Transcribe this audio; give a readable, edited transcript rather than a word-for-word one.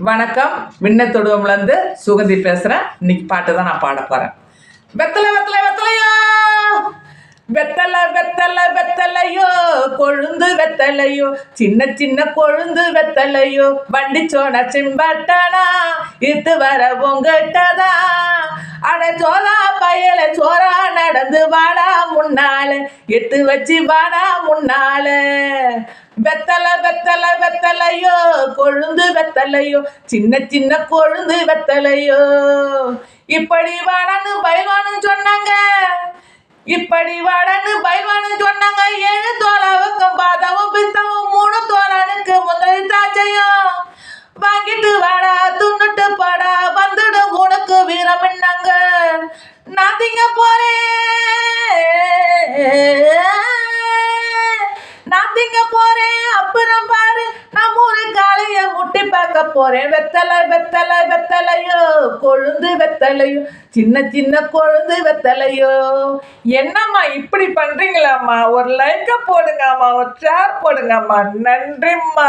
வணக்கம். விண்ணத்தொடுவம்லேருந்து சுகந்தி பேசுகிறேன். இன்னைக்கு பாட்டு தான் நான் பாட போகிறேன். வெத்தலை வெத்தலை வெத்தலையோ, வெத்தலை வெத்தலை வெத்தலையோ, கொழுந்து வெத்தலையோ, சின்ன சின்ன கொழுந்து வெத்தலையோ, வண்டி சோனா சிம்பாட்டானா இட்டு வர உங்கட்டதா. அட சோதா பயல சோரா நடந்து வாடா முன்னால, எட்டு வச்சு வாடா முன்னால. வெத்தலை வெத்தலை வெத்தலையோ, கொழுந்து வெத்தலையோ, சின்ன சின்ன கொழுந்து வெத்தலையோ. இப்படி வாடன்னு பயில்வானு சொன்னாங்க, இப்படி வாடன்னு பயில்வானு சொன்னாங்க. 7 தோலாவுக்கும் பாதாவும் பிஸ்தாவும் 3 தோலானுக்கு முதல் தாச்சையும் வாங்கிட்டு வாடா துண்ணுட்டு பாடா வந்துடும் உனக்கு வீரம் என்னங்க. நான் திங்க போறேன் அப்புறம் பாரு, நான் 3 காலைய முட்டி பார்க்க போறேன். வெத்தலை வெத்தலை வெத்தலையோ, கொழுந்து வெத்தலையோ, சின்ன சின்ன கொழுந்து வெத்தலையோ. என்னம்மா இப்படி பண்றீங்களாம்மா? ஒரு லைக்க போடுங்கம்மா, ஒரு ஷேர் போடுங்கம்மா. நன்றிம்மா.